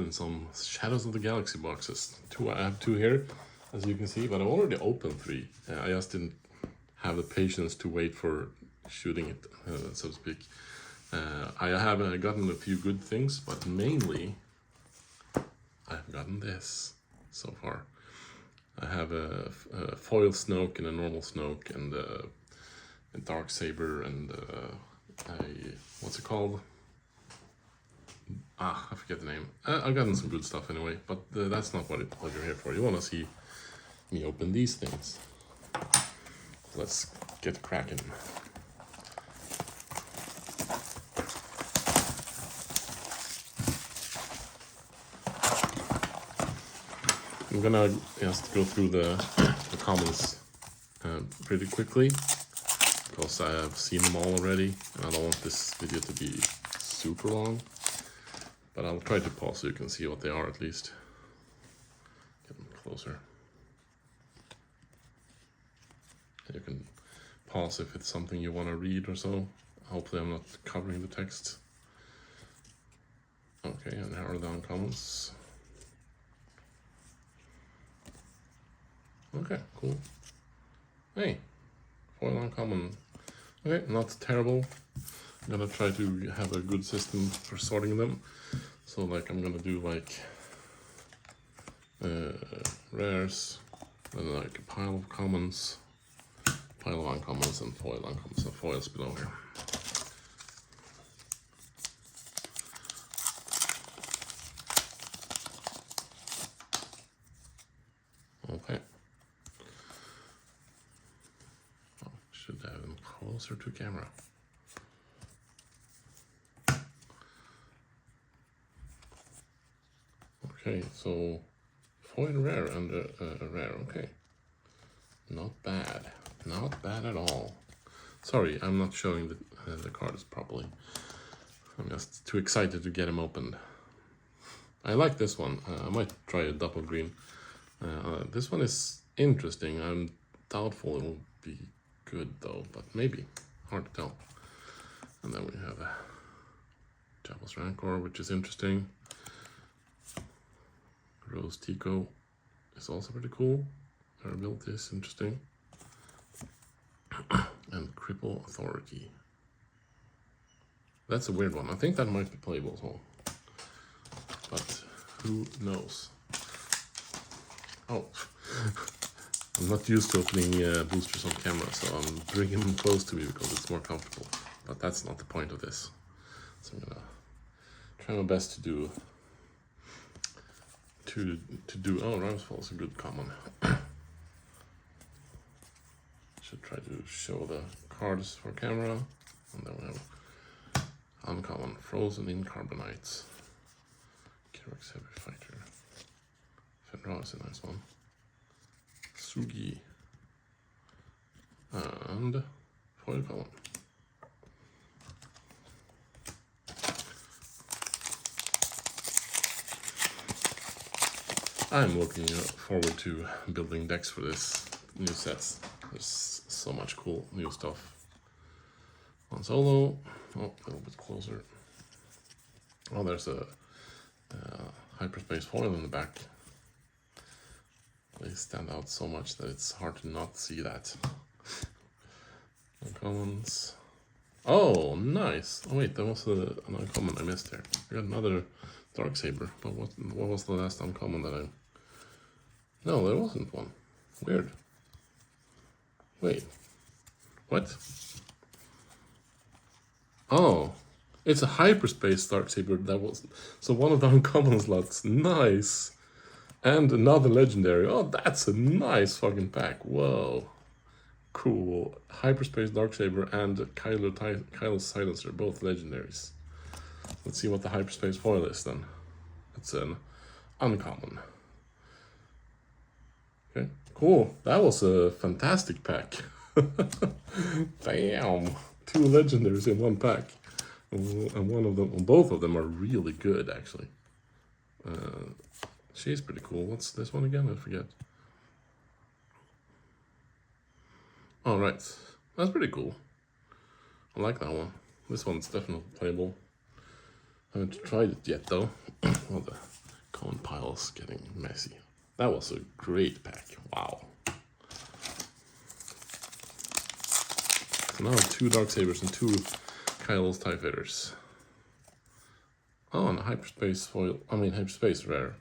open some Shadows of the Galaxy boxes. I have two here, as you can see, but I've already opened 3. I just didn't have the patience to wait for shooting it, so to speak. I have gotten a few good things, but mainly I've gotten this so far. I have a foil Snoke and a normal Snoke and a Darksaber and what's it called? I forget the name. I've gotten some good stuff anyway, but that's not what you're here for. You want to see me open these things. Let's get cracking. I'm gonna just go through the comments pretty quickly, because I have seen them all already, and I don't want this video to be super long. But I'll try to pause so you can see what they are at least. Get them closer. You can pause if it's something you want to read or so. Hopefully I'm not covering the text. Okay, and here are the uncommons. Okay, cool. Hey, foil uncommon. Okay, not terrible. I'm gonna try to have a good system for sorting them. So like I'm gonna do like rares, then like a pile of commons, pile of uncommons, and foil uncommons, and foils below here. Okay. Oh, should have them closer to camera. Okay, so foil rare and a rare, okay. Not bad. Not bad at all. Sorry, I'm not showing the cards properly. I'm just too excited to get them opened. I like this one. I might try a double green. This one is interesting. I'm doubtful it will be good though, but maybe. Hard to tell. And then we have a Javel's Rancor, which is interesting. Rose Tico is also pretty cool. Her ability is interesting. And Cripple Authority. That's a weird one. I think that might be playable as well. But who knows? Oh, I'm not used to opening boosters on camera, so I'm bringing them close to me because it's more comfortable. But that's not the point of this. So I'm gonna try my best to do. Oh, Ramsfall is a good common. Should try to show the cards for camera, and then we have uncommon Frozen in Carbonites. Kirax Heavy Fighter. Fenra is a nice one. Sugi. And foil common. I'm looking forward to building decks for this new sets. There's so much cool new stuff. On solo, oh, a little bit closer. Oh, there's a hyperspace foil in the back. They stand out so much that it's hard to not see that. Uncommons. Oh, nice. Oh wait, there was an uncommon I missed here. I got another Darksaber, but what was the last uncommon that I... No, there wasn't one. Weird. Wait. What? Oh. It's a hyperspace Darksaber that was... So one of the uncommon slots. Nice. And another legendary. Oh, that's a nice fucking pack. Whoa. Cool. Hyperspace Darksaber and Kylo's Silencer, both legendaries. Let's see what the hyperspace foil is then. It's an uncommon. Okay, cool. That was a fantastic pack. Damn. 2 legendaries in one pack. And both of them are really good actually. She's pretty cool. What's this one again? I forget. All right, that's pretty cool. I like that one. This one's definitely playable. I haven't tried it yet though. Well, the was getting messy. That was a great pack. Wow. So now 2 Darksabers and 2 Kyle's TIE Fighters. Oh, and a hyperspace foil. I mean, hyperspace rare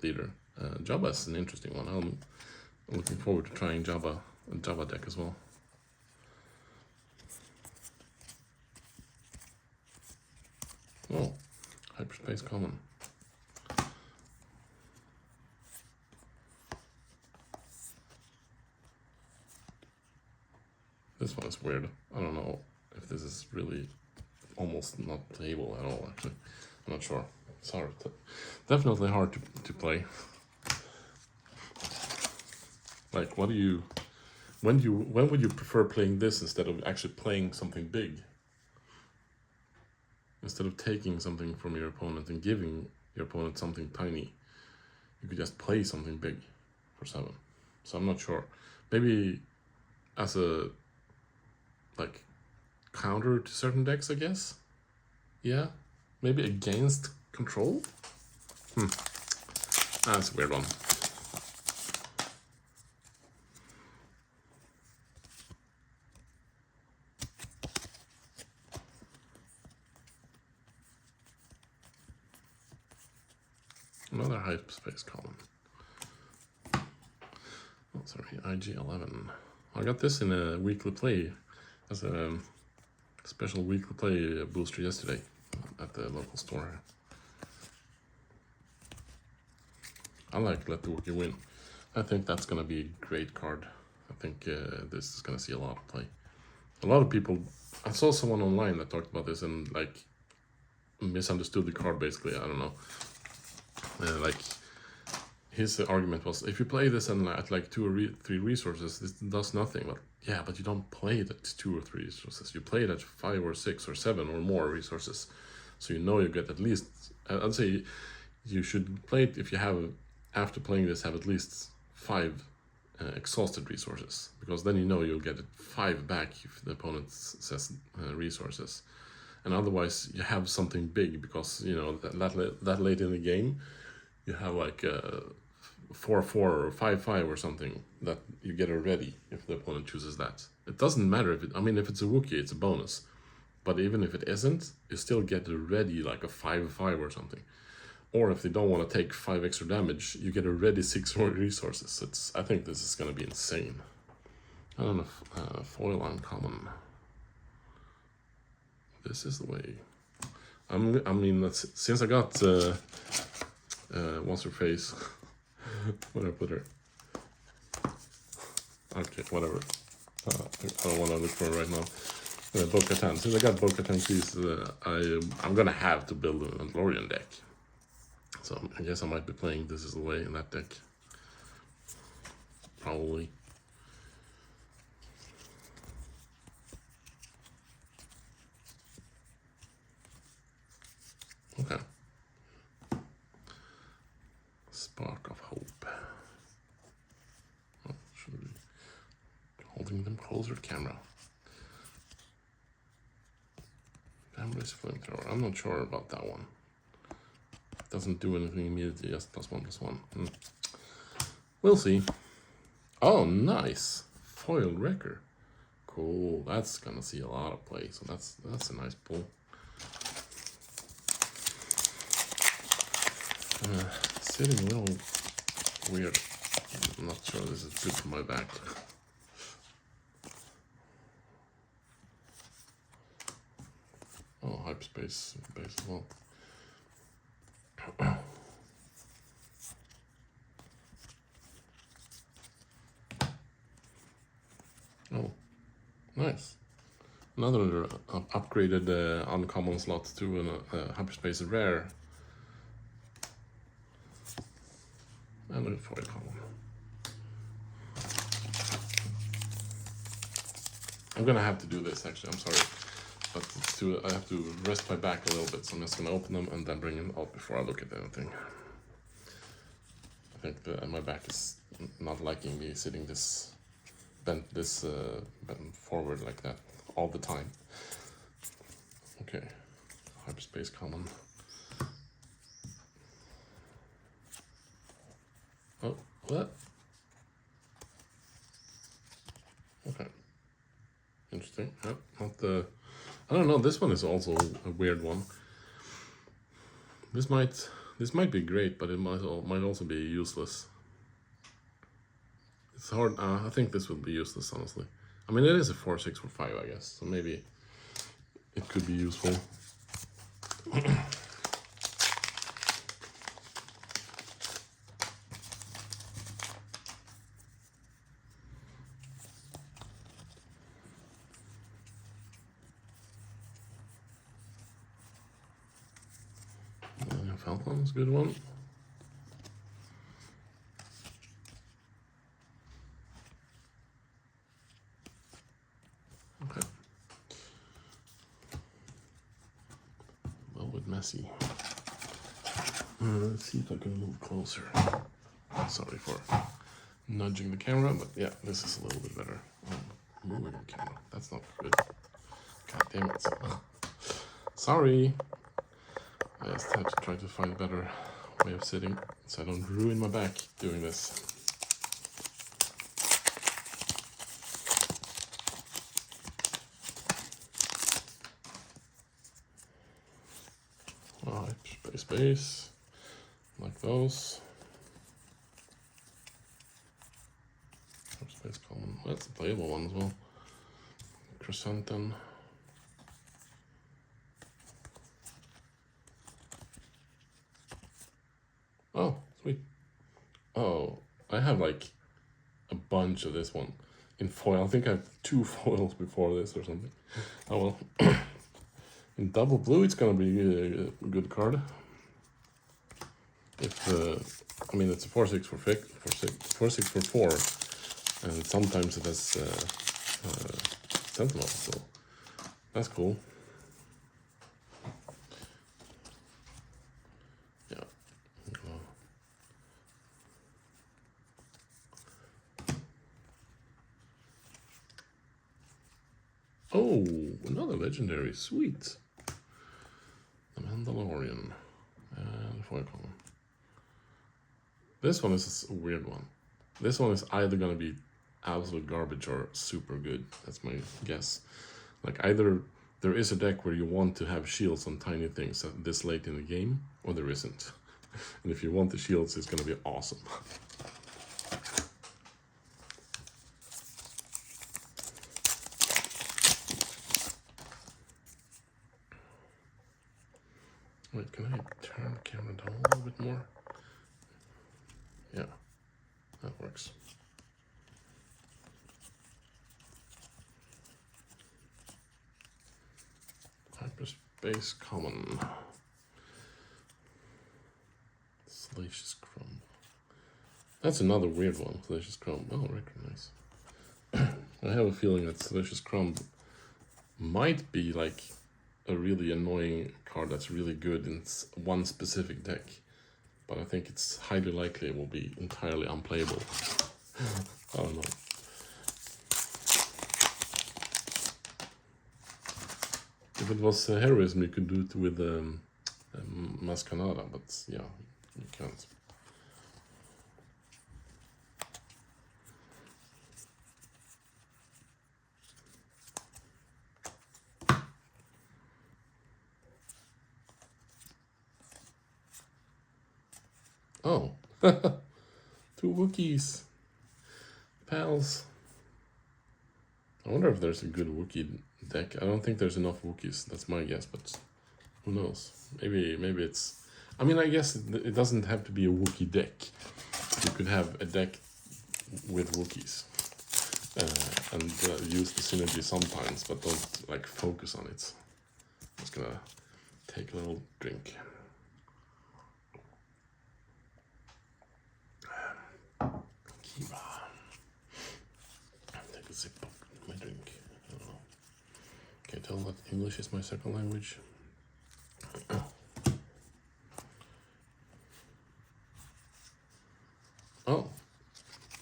leader. Jabba's an interesting one. I'm looking forward to trying Jabba deck as well. Oh, hyperspace common. This one is weird. I don't know if this is really almost not playable at all, actually. I'm not sure. It's hard. Definitely hard to play. Like, when would you prefer playing this instead of actually playing something big? Instead of taking something from your opponent and giving your opponent something tiny, you could just play something big for 7. So I'm not sure. Maybe as a like counter to certain decks, I guess. Yeah, maybe against control. That's a weird one. Another hyperspace column. Oh, sorry, IG-11. I got this in a weekly play as a special weekly play booster yesterday at the local store. I like Let the Wookiee Win. I think that's gonna be a great card. I think this is gonna see a lot of play. A lot of people. I saw someone online that talked about this and like misunderstood the card. Basically, I don't know. Like his argument was, if you play this and at like 2 or 3 resources, this does nothing. But yeah, but you don't play it at 2 or 3 resources. You play it at 5 or 6 or 7 or more resources. So you know you get at least. I'd say you should play it if you have, after playing this, have at least 5 exhausted resources, because then you know you'll get 5 back if the opponent says resources. And otherwise you have something big, because you know that late in the game you have like 4/4 or 5/5 or something that you get already if the opponent chooses that. It doesn't matter if it's a Wookiee, it's a bonus. But even if it isn't, you still get already like a 5/5 or something. Or if they don't want to take 5 extra damage, you get already 6 more resources. I think this is gonna be insane. I don't know, foil uncommon. This is the way. I mean, since I got what's her face? Where did I put her? Okay, whatever. I don't want to look for her right now. Bo-Katan. Since I got Bo-Katan keys, I'm gonna have to build a Mandalorian deck. So I guess I might be playing This Is the Way in that deck. Probably. Okay. Spark of Hope. Oh, should be holding them closer to camera. Family's Flamethrower. I'm not sure about that one. Doesn't do anything immediately, just +1/+1. We'll see. Oh, nice. Foil Wrecker. Cool. That's gonna see a lot of play, so that's a nice pull. Sitting a little weird. I'm not sure this is good for my back. Oh, hyperspace base as well. Oh, nice. Another upgraded uncommon slot to a hyperspace rare. And a foil column. I'm gonna have to do this actually, I'm sorry. But I have to rest my back a little bit, so I'm just gonna open them and then bring them out before I look at anything. I think my back is not liking me sitting bent forward like that all the time. Okay, hyperspace common. What? Okay. Interesting. Yep, not the... I don't know, this one is also a weird one. This might be great, but it might also be useless. It's hard. I think this would be useless, honestly. I mean, it is a 4-6 for 5, I guess, so maybe it could be useful. Falcon's a good one. Okay. Well, with Messi. Let's see if I can move closer. Sorry for nudging the camera, but yeah, this is a little bit better. Moving the camera. That's not good. God damn it. Sorry. I just have to try to find a better way of sitting so I don't ruin my back doing this. Alright, space, like those. Space common. That's a playable one as well. Chrysanthemum. Oh, sweet. Oh, I have like a bunch of this one in foil. I think I have 2 foils before this or something. Oh well. In double blue, it's gonna be a good card. If I mean, it's a 4-6 for 4-6 for 4, and sometimes it has Sentinel, so that's cool. Yeah. Oh, another legendary, sweet. The Mandalorian and foil column. This one is a weird one. This one is either gonna be absolute garbage or super good. That's my guess. Like, either there is a deck where you want to have shields on tiny things this late in the game, or there isn't. And if you want the shields, it's gonna be awesome. Wait, can I turn the camera down a little bit more? Yeah, that works. Hyperspace common. Salacious Crumb. That's another weird one, Salacious Crumb. Oh, recognize. I have a feeling that Salacious Crumb might be like a really annoying card that's really good in one specific deck. But I think it's highly likely it will be entirely unplayable. I don't know. If it was heroism, you could do it with Maskanada, but yeah, you can't. Oh, 2 Wookiees, pals. I wonder if there's a good Wookiee deck. I don't think there's enough Wookiees. That's my guess, but who knows? Maybe it's. I mean, I guess it doesn't have to be a Wookiee deck. You could have a deck with Wookiees and use the synergy sometimes, but don't like focus on it. I'm just gonna take a little drink. Kiva. Take a sip of my drink. I don't know. Can you tell that English is my second language? Oh,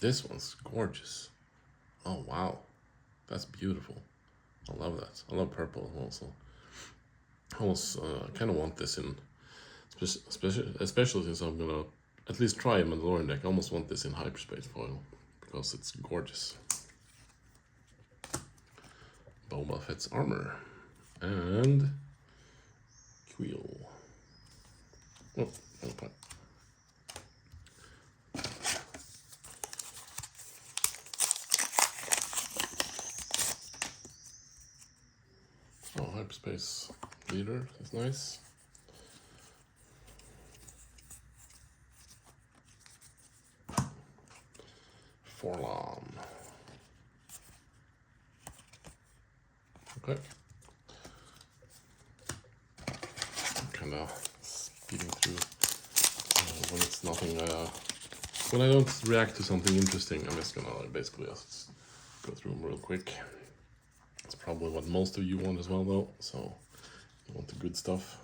this one's gorgeous. Oh wow, that's beautiful. I love that. I love purple also. I kind of want this in, especially since I'm gonna at least try a Mandalorian deck. I almost want this in hyperspace foil because it's gorgeous. Boba Fett's armor and Quill. Oh, no part. Oh, hyperspace leader is nice. Forlom. Okay. Kind of speeding through when it's nothing. When I don't react to something interesting, I'm just gonna basically just go through them real quick. It's probably what most of you want as well, though. So you want the good stuff.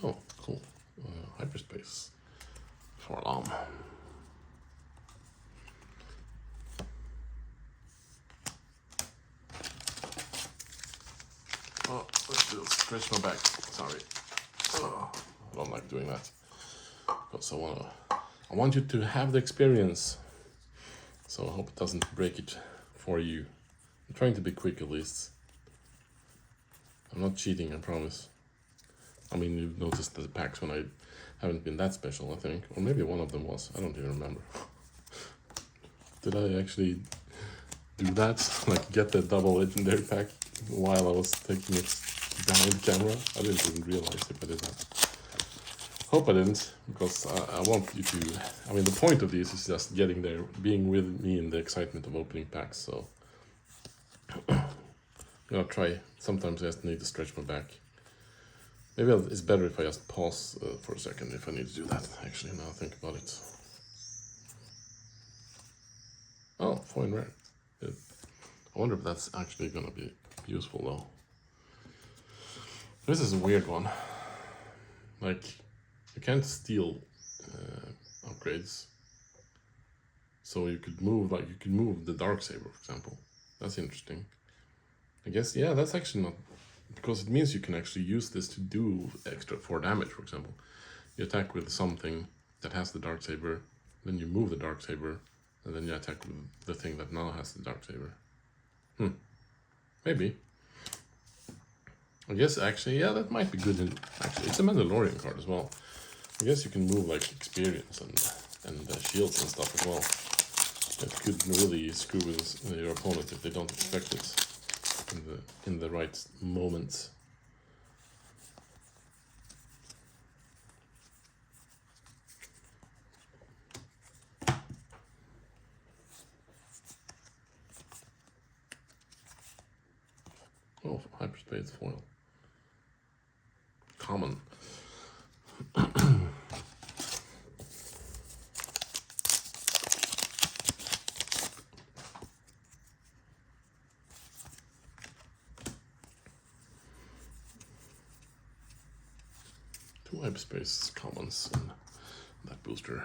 Oh, cool. Hyperspace. Forlom. Oh, let's do stretch my back. Sorry. Oh, I don't like doing that. Because I want you to have the experience. So I hope it doesn't break it for you. I'm trying to be quick at least. I'm not cheating, I promise. I mean, you've noticed the packs when I haven't been that special, I think. Or maybe one of them was. I don't even remember. Did I actually do that? Like, get the double legendary pack while I was taking it behind camera? I didn't even realize if I did that. Hope I didn't, because I want you to... I mean, the point of this is just getting there, being with me in the excitement of opening packs, so... I'm gonna try. Sometimes I just need to stretch my back. Maybe it's better if I just pause for a second if I need to do that, actually, now I think about it. Oh, foil rare. I wonder if that's actually gonna be useful, though. This is a weird one. Like, you can't steal upgrades. So you could move, like, you could move the Darksaber, for example. That's interesting. I guess, yeah, that's actually not... Because it means you can actually use this to do extra 4 damage, for example. You attack with something that has the Darksaber, then you move the Darksaber, and then you attack with the thing that now has the Darksaber. Maybe. I guess, actually, yeah, that might be good. Actually, it's a Mandalorian card as well. I guess you can move, like, experience and shields and stuff as well. It could really screw with your opponent if they don't expect it in the right moment. Oh, hyperspace foil. Common. Two hyperspace commons in that booster.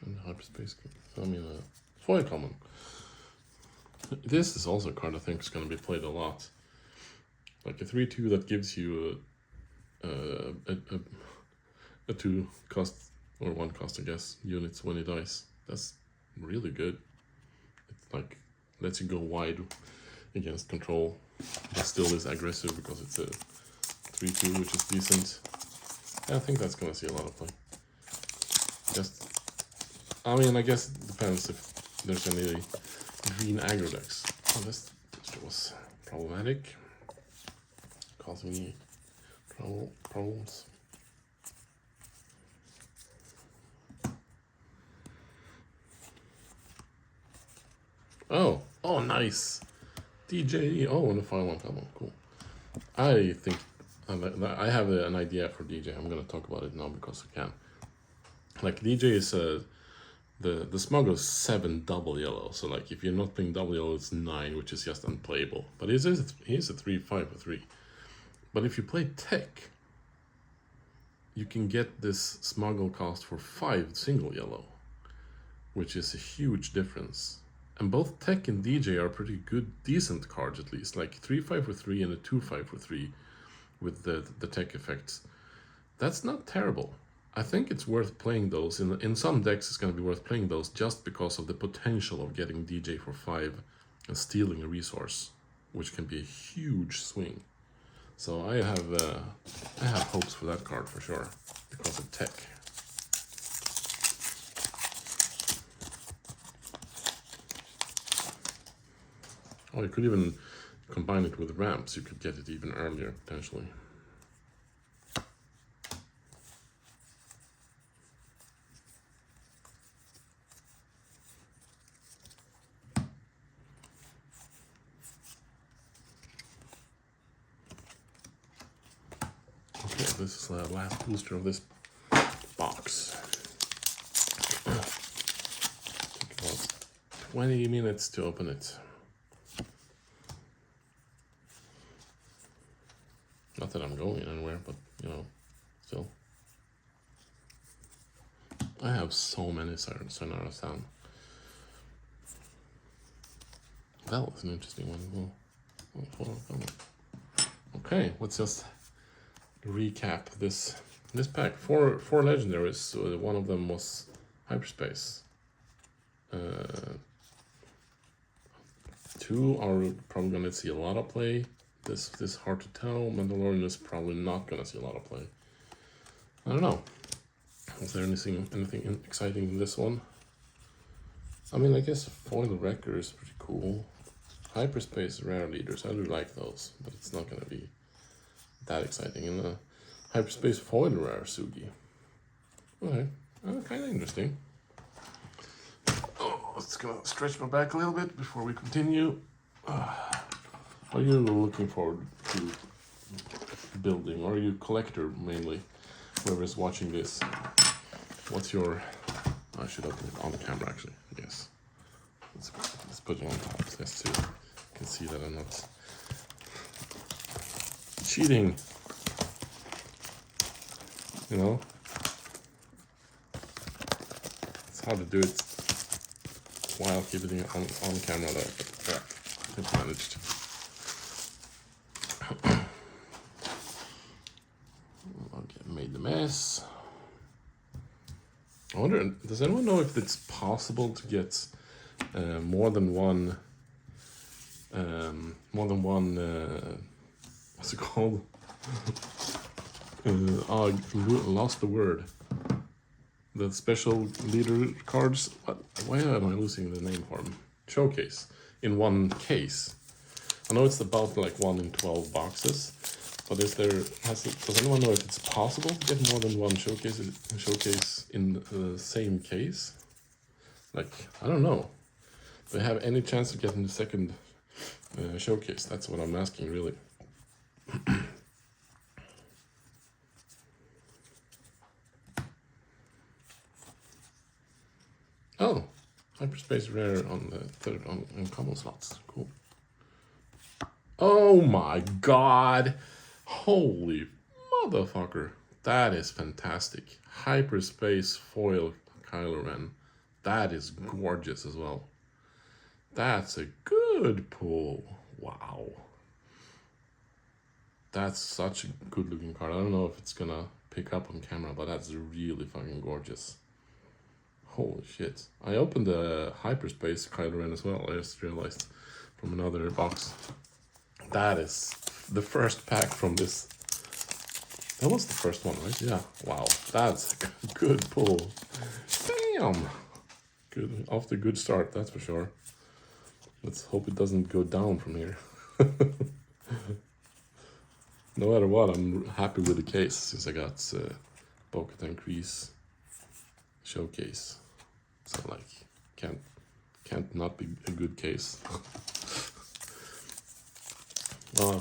And hyperspace, I mean, foil common. This is also a card I think is going to be played a lot. Like a 3/2 that gives you a 2 cost, or 1 cost, I guess, units when it dies. That's really good. It's like, lets you go wide against control, but still is aggressive because it's a 3/2, which is decent. Yeah, I think that's going to see a lot of play. Just, I mean, I guess it depends if there's any green aggro decks. Oh, this was problematic, causing me problems. Oh, nice. DJ, oh, and the final one combo, cool. I think, I have an idea for DJ. I'm gonna talk about it now because I can. Like, DJ is the Smuggler's 7 double yellow, so like if you're not playing double yellow, it's 9, which is just unplayable. But he is a 3/5 for 3. But if you play tech, you can get this Smuggle cost for 5 single yellow, which is a huge difference. And both Tech and DJ are pretty good, decent cards at least. Like 3-5 for 3 and a 2-5 for 3 with the Tech effects. That's not terrible. I think it's worth playing those. In some decks, it's going to be worth playing those just because of the potential of getting DJ for 5 and stealing a resource, which can be a huge swing. So I have hopes for that card for sure because of Tech. Oh, you could even combine it with ramps. You could get it even earlier potentially. Okay, this is the last booster of this box. Took about 20 minutes to open it. Not that I'm going anywhere, but you know, still. I have so many Sayonara Sound. That was an interesting one as well. Okay, let's just recap this pack. Four legendaries. One of them was Hyperspace. 2 are probably gonna see a lot of play. This hard to tell. Mandalorian is probably not gonna see a lot of play. I don't know. Is there anything exciting in this one? I mean, I guess Foil Wrecker is pretty cool. Hyperspace Rare Leaders, I do like those, but it's not gonna be that exciting. And Hyperspace Foil Rare Sugi. Okay, kind of interesting. Oh, it's gonna stretch my back a little bit before we continue. Are you looking forward to building, or are you a collector mainly? Whoever's watching this, what's your... I should open it on the camera actually, yes. Let's put it on top just so you can see that I'm not cheating. You know? It's hard to do it while keeping it on camera though, but yeah, I think I managed. Made the mess. I wonder, does anyone know if it's possible to get more than one what's it called? Lost the word. The special leader cards. Why am I losing the name for them? Showcase in one case. I know it's about like 1 in 12 boxes, but does anyone know if it's possible to get more than one showcase in the same case? Like, I don't know. Do they have any chance of getting the second showcase? That's what I'm asking, really. Oh, Hyperspace Rare on the third on common slots. Cool. Oh my god! Holy motherfucker! That is fantastic. Hyperspace Foil Kylo Ren. That is gorgeous as well. That's a good pull. Wow. That's such a good looking card. I don't know if it's gonna pick up on camera, but that's really fucking gorgeous. Holy shit. I opened the Hyperspace Kylo Ren as well. I just realized from another box. That is the first pack from this. That was the first one, right? Yeah. Wow. That's a good pull. Damn. Good. Off to a good start, that's for sure. Let's hope it doesn't go down from here. No matter what, I'm happy with the case since I got Bo-Katan Kryze showcase. So like, can't not be a good case. Oh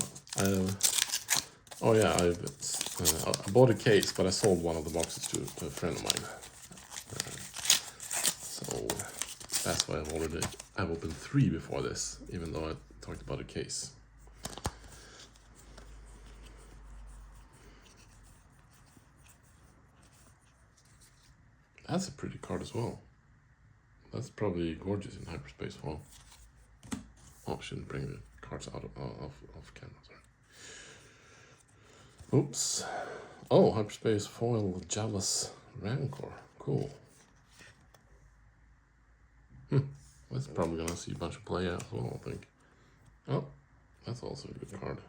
yeah, I bought a case, but I sold one of the boxes to a friend of mine. So that's why I've opened 3 before this, even though I talked about a case. That's a pretty card as well. That's probably gorgeous in hyperspace foil. Oh, I shouldn't bring the cards out of camera, sorry. Oops. Oh, hyperspace foil Javas Rancor. Cool. That's probably gonna see a bunch of play as well, I think. Oh, that's also a good card.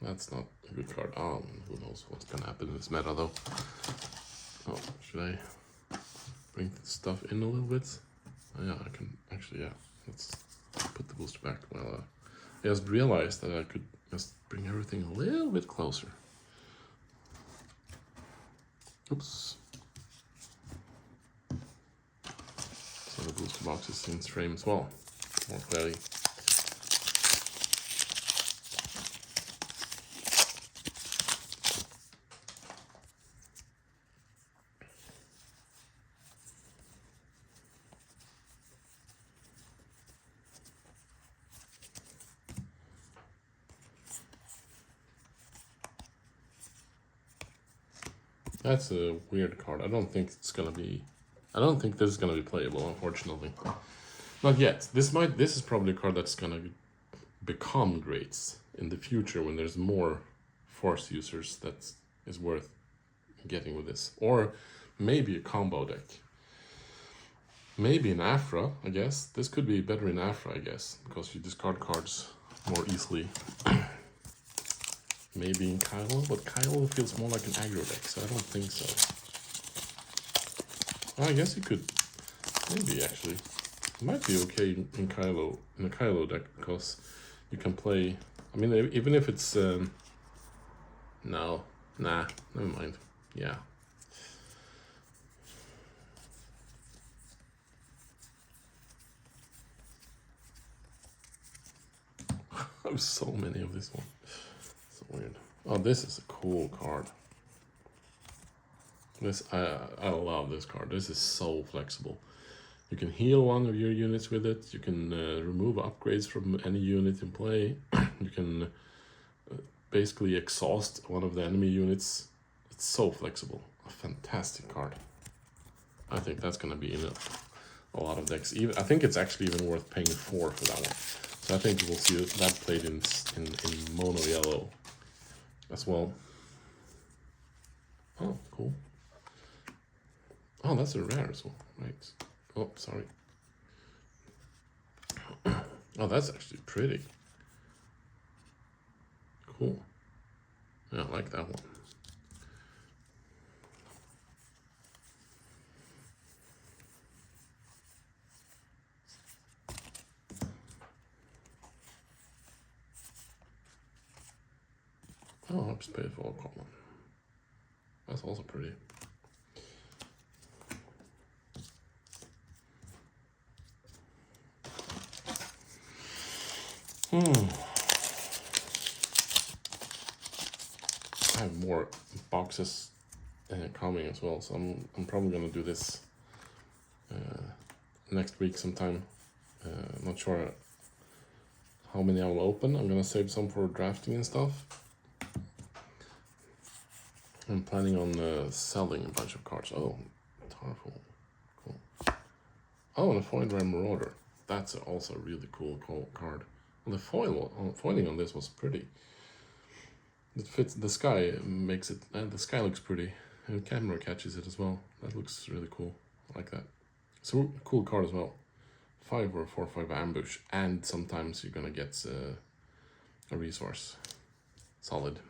That's not a good card. Who knows what's gonna happen in this meta though. Oh, should I bring stuff in a little bit? Oh, yeah, I can actually, yeah. Let's put the booster back. Well, I just realized that I could just bring everything a little bit closer. Oops. So the booster box is in frame as well, more clearly. That's a weird card. I don't think this is gonna be playable, unfortunately. Not yet. This is probably a card that's gonna become great in the future when there's more force users that is worth getting with this. Or maybe a combo deck. Maybe in Afra, I guess. This could be better in Afra, I guess, because you discard cards more easily. Maybe in Kylo, but Kylo feels more like an aggro deck, so I don't think so. Well, I guess you could, maybe actually. It might be okay in a Kylo deck, because you can play, I mean, even if it's, no, nah, never mind, yeah. I have so many of this one, so weird. Oh, this is a cool card. I love this card. This is so flexible. You can heal one of your units with it. You can remove upgrades from any unit in play. You can basically exhaust one of the enemy units. It's so flexible. A fantastic card. I think that's gonna be in a lot of decks. I think it's actually even worth paying 4 for that one. So I think we'll see that played in mono yellow as well. Oh, cool. Oh, that's a rare as well, right? Oh, sorry. Oh, that's actually pretty. Cool. Yeah, I like that one. Oh, upspace for common. That's also pretty. I have more boxes coming as well, so I'm probably gonna do this next week sometime. Not sure how many I will open. I'm gonna save some for drafting and stuff. I'm planning on selling a bunch of cards. Oh, Tarful. Cool. Oh, and a Foil Rare Marauder. That's also a really cool card. And the foiling on this was pretty. It fits the sky, makes it, and the sky looks pretty. And camera catches it as well. That looks really cool. I like that. It's a cool card as well. 5 or 4/5 ambush, and sometimes you're gonna get a resource. Solid.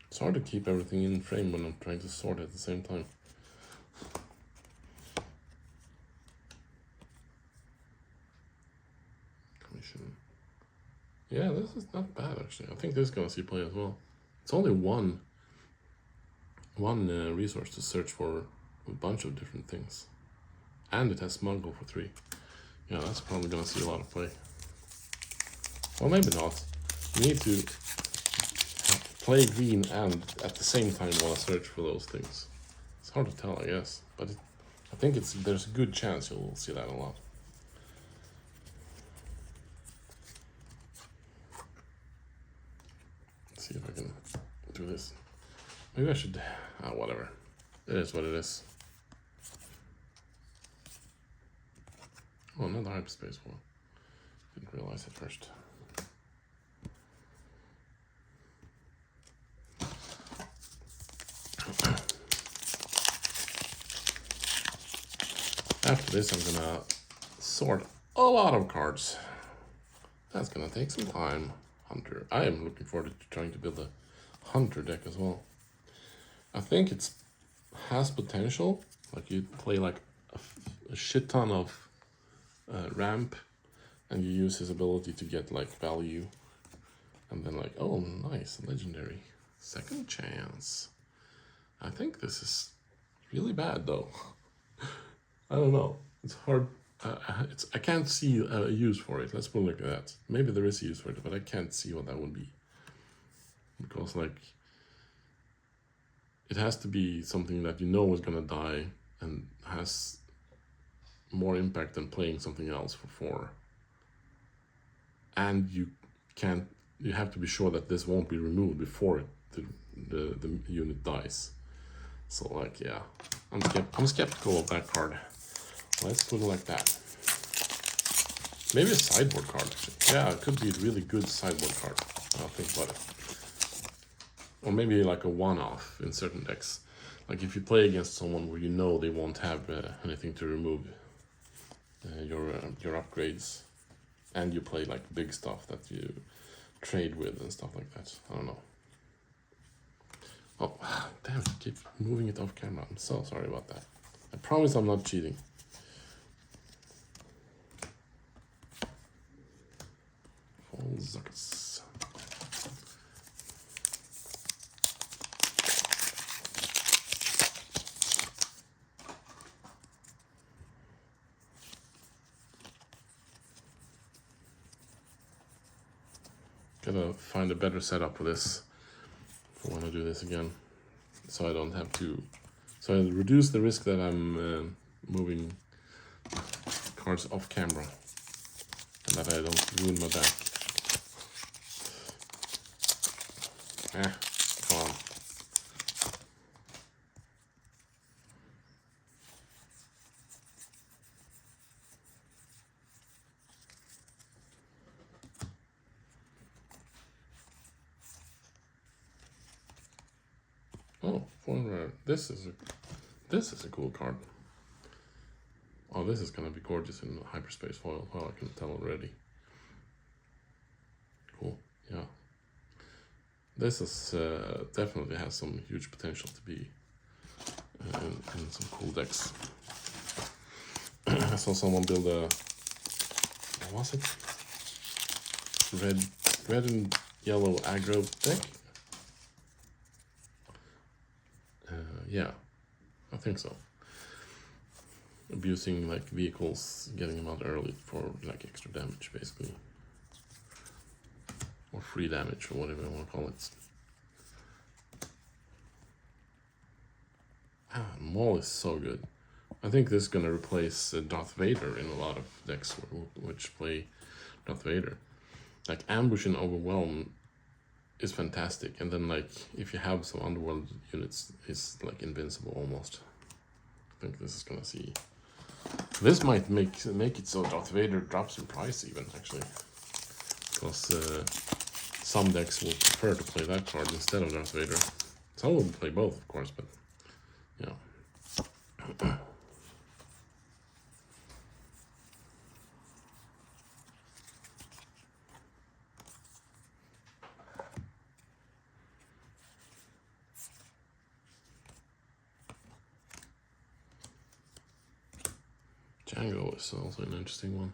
It's hard to keep everything in frame when I'm trying to sort at the same time. Commission. Yeah, this is not bad actually. I think this is gonna see play as well. It's only one resource to search for a bunch of different things. And it has smuggle for 3. Yeah, that's probably gonna see a lot of play. Well, maybe not. You need to play green and at the same time want to search for those things. It's hard to tell, I guess, but I think there's a good chance you'll see that a lot. Let's see if I can do this. Maybe I should. Whatever. It is what it is. Oh, another hyperspace wall. Didn't realize it first. After this, I'm gonna sort a lot of cards. That's gonna take some time. Hunter. I am looking forward to trying to build a Hunter deck as well. I think it has potential. Like you play like a shit ton of ramp, and you use his ability to get like value, and then like, oh nice, legendary, second chance. I think this is really bad though. I don't know. It's hard. I can't see a use for it. Let's put it like that. Maybe there is a use for it, but I can't see what that would be. Because like, it has to be something that you know is gonna die and has more impact than playing something else for 4. And you have to be sure that this won't be removed before the unit dies. So like, yeah, I'm skeptical of that card. Let's put it like that. Maybe a sideboard card, actually. Yeah, it could be a really good sideboard card. I'll think about it. Or maybe like a one-off in certain decks. Like if you play against someone where you know they won't have anything to remove your upgrades, and you play like big stuff that you trade with and stuff like that. I don't know. Oh, damn, I keep moving it off camera. I'm so sorry about that. I promise I'm not cheating. Zuckers. Gotta find a better setup for this if I want to do this again, so I don't have to. So I reduce the risk that I'm moving cards off camera, and that I don't ruin my back. Come on. Oh, 400. This is a cool card. Oh, this is gonna be gorgeous in hyperspace foil. Well, I can tell already. Cool. Yeah. This is definitely has some huge potential to be in some cool decks. I saw someone build a, what was it? Red and yellow aggro deck. Yeah, I think so. Abusing like vehicles, getting them out early for like extra damage, basically. Or free damage, or whatever you want to call it. Maul is so good. I think this is gonna replace Darth Vader in a lot of decks which play Darth Vader. Like Ambush and Overwhelm is fantastic, and then like if you have some Underworld units, it's like invincible almost. I think this is gonna see. This might make it so Darth Vader drops in price even, actually, because some decks will prefer to play that card instead of Darth Vader. Some will play both, of course, but you know. Django is also an interesting one.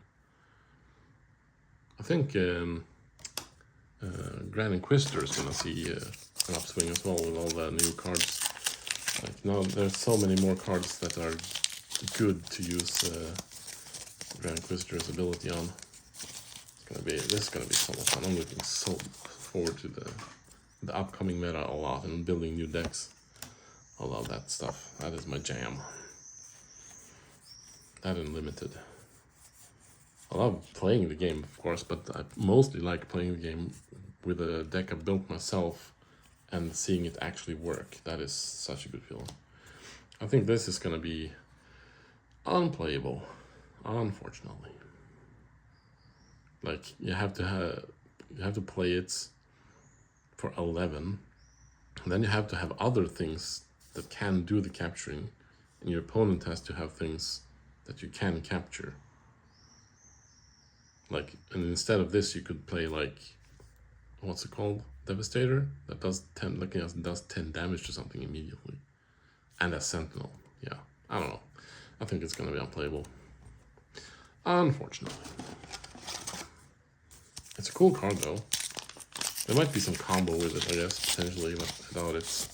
I think Grand Inquisitor is gonna see an upswing as well with all the new cards. Like now, there's so many more cards that are good to use Grand Inquisitor's ability on. This is gonna be so much fun. I'm looking so forward to the the upcoming meta a lot and building new decks. I love that stuff. That is my jam. That and Limited. I love playing the game, of course, but I mostly like playing the game with a deck I built myself and seeing it actually work. That is such a good feeling. I think this is gonna be unplayable, unfortunately. Like you have to play it for 11, and then you have to have other things that can do the capturing, and your opponent has to have things that you can capture. Like, and instead of this, you could play like, what's it called? Devastator that does 10, looking at does 10 damage to something immediately, and a Sentinel. Yeah, I don't know. I think it's gonna be unplayable, unfortunately. It's a cool card though. There might be some combo with it, I guess, potentially, but I doubt it.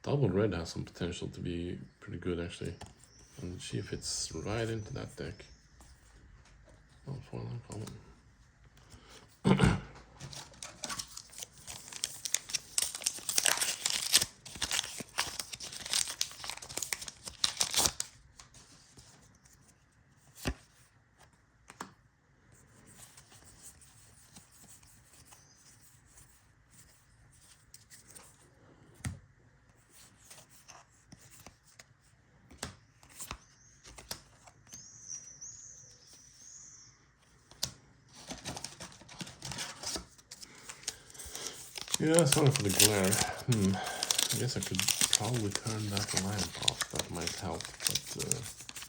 Double red has some potential to be pretty good, actually. And she fits right into that deck. Oh, foil uncommon. Yeah, sorry for the glare. I guess I could probably turn that lamp off. That might help, but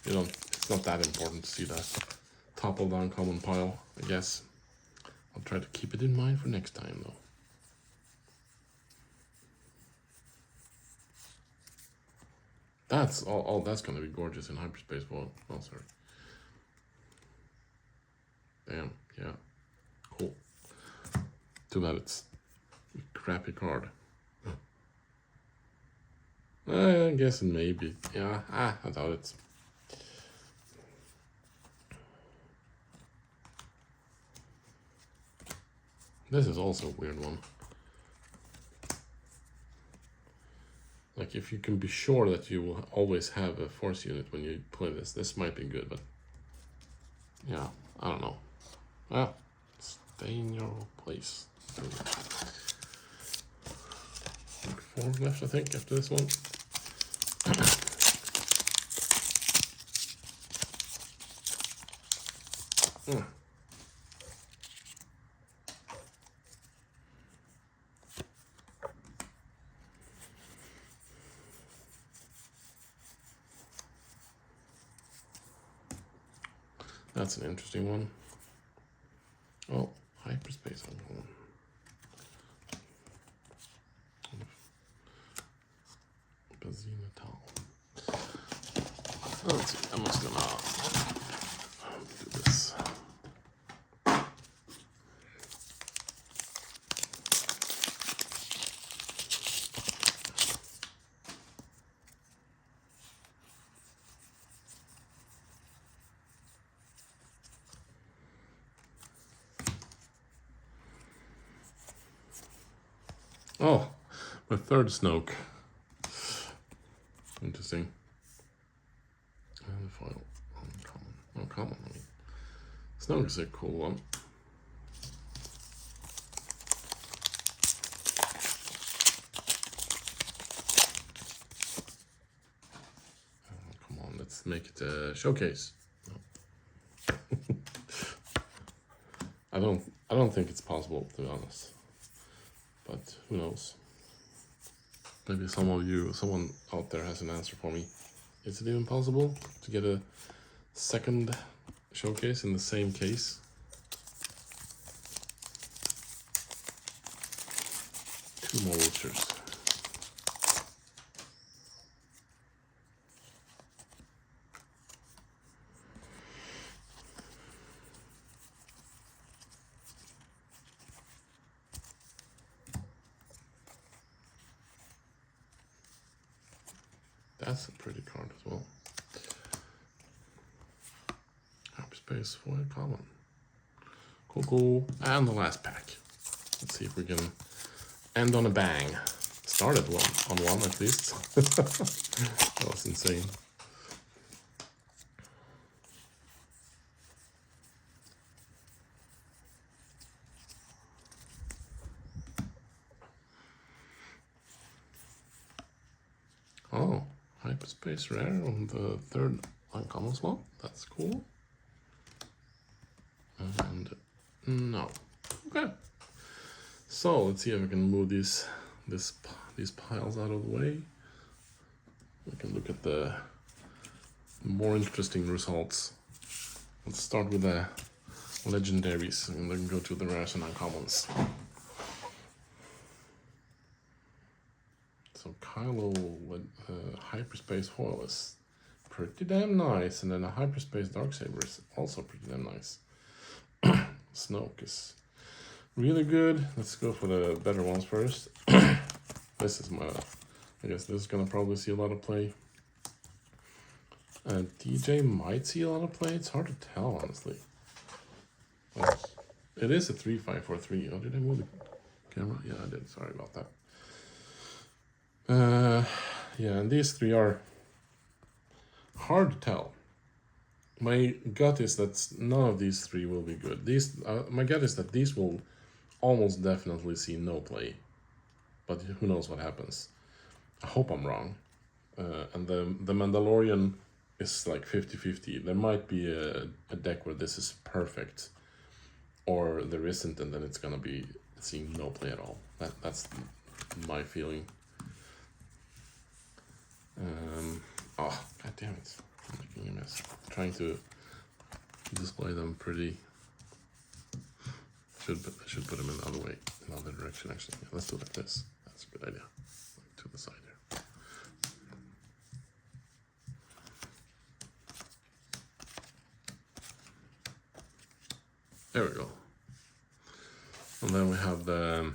you know, it's not that important to see that topple down common pile, I guess. I'll try to keep it in mind for next time, though. That's all that's gonna be gorgeous in hyperspace. Well, oh, sorry. Damn, yeah, cool. Too bad it's a crappy card. I guess maybe. Yeah, I doubt it. This is also a weird one. Like, if you can be sure that you will always have a force unit when you play this, this might be good, but yeah, I don't know. Well, stay in your place. Like 4 left, I think, after this one. That's an interesting one. Oh, hyperspace uncommon. Bazinatal. Let's see, I'm just gonna do this. Oh, my third Snoke. Interesting. And foil uncommon. Uncommon, I mean. Snoke is a cool one. Come on, let's make it a showcase. No. I don't think it's possible, to be honest. But who knows? Maybe someone out there has an answer for me. Is it even possible to get a second showcase in the same case? 2 more Witchers. That's a pretty card as well. hyperspace foil common. Cool, cool. And the last pack. Let's see if we can end on a bang. Started on one at least. That was insane. Oh, hyperspace rare on the third uncommon slot. That's cool. And no. Okay. So let's see if we can move these piles out of the way. We can look at the more interesting results. Let's start with the legendaries and then go to the rares and uncommons. So Kylo hyperspace foil is pretty damn nice, and then a hyperspace darksaber is also pretty damn nice. Snoke is really good. Let's go for the better ones first. This is I guess this is gonna probably see a lot of play. DJ might see a lot of play. It's hard to tell, honestly. Like, it is a 3-5-4-3. Oh, did I move the camera? Yeah, I did. Sorry about that. Yeah, and these three are hard to tell. My gut is that none of these three will be good. My gut is that these will almost definitely see no play, but who knows what happens. I hope I'm wrong. And the Mandalorian is like 50-50. There might be a deck where this is perfect, or there isn't, and then it's gonna be seeing no play at all. That's my feeling. Oh, god damn it. I'm making a mess. I'm trying to display them pretty. I should put them in the other way, in the other direction actually. Yeah, let's do it like this. That's a good idea. Like to the side there. There we go. And then we have the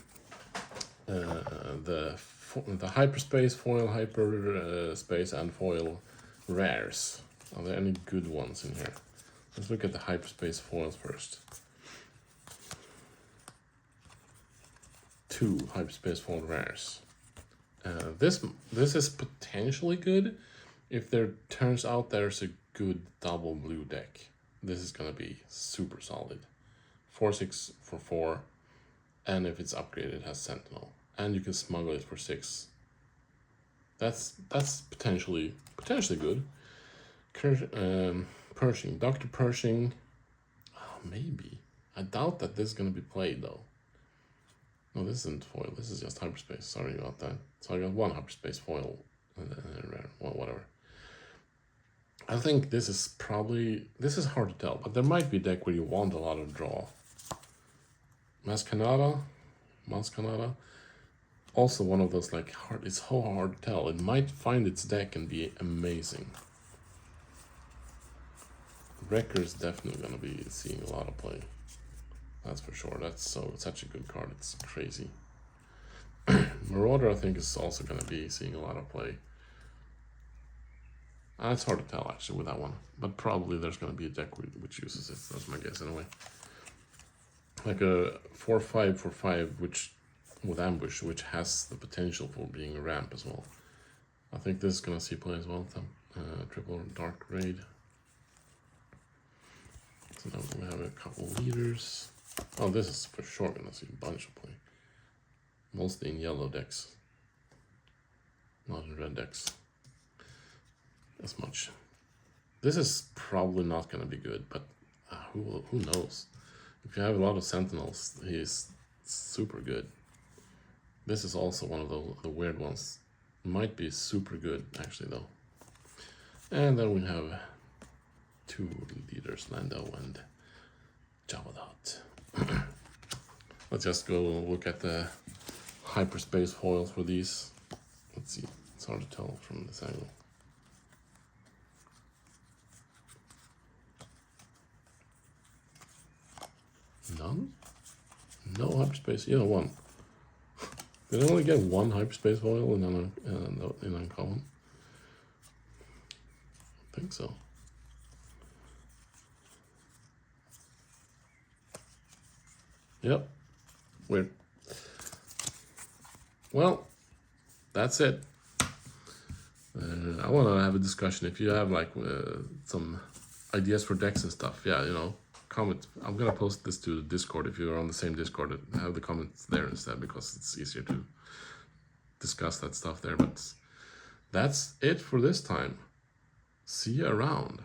hyperspace, foil, hyperspace, and foil rares. Are there any good ones in here? Let's look at the hyperspace foils first. 2 hyperspace foil rares. This is potentially good if there turns out there's a good double blue deck. This is gonna be super solid. 4/6 for 4, and if it's upgraded, it has Sentinel, and you can smuggle it for 6. That's potentially good. Pershing, Dr. Pershing. Oh, maybe. I doubt that this is gonna be played though. No, this isn't foil. This is just hyperspace. Sorry about that. So I got 1 hyperspace foil and rare. Well, whatever. I think this is hard to tell, but there might be a deck where you want a lot of draw. Maz Kanata, also one of those like it's so hard to tell. It might find its deck and be amazing. Wrecker's definitely gonna be seeing a lot of play. That's for sure. That's such a good card. It's crazy. Marauder, I think, is also gonna be seeing a lot of play. It's hard to tell actually with that one, but probably there's gonna be a deck which uses it. That's my guess anyway. Like a 4/5 for 5, which with ambush, which has the potential for being a ramp as well. I think this is gonna see play as well. Triple dark raid. So now we have a couple leaders. Oh, this is for sure gonna see a bunch of play. Mostly in yellow decks, not in red decks as much. This is probably not gonna be good, but who knows? If you have a lot of Sentinels, he's super good. This is also one of the weird ones. Might be super good, actually, though. And then we have 2 leaders, Lando and Jabba the Hutt. Let's just go look at the hyperspace foils for these. Let's see. It's hard to tell from this angle. None? No hyperspace. Yeah, 1. Did I only get 1 hyperspace foil in uncommon? I think so. Yep. Weird. Well, that's it. I want to have a discussion. If you have like some ideas for decks and stuff, yeah, comment. I'm gonna post this to the Discord. If you're on the same Discord, have the comments there instead, because it's easier to discuss that stuff there. But that's it for this time. See you around.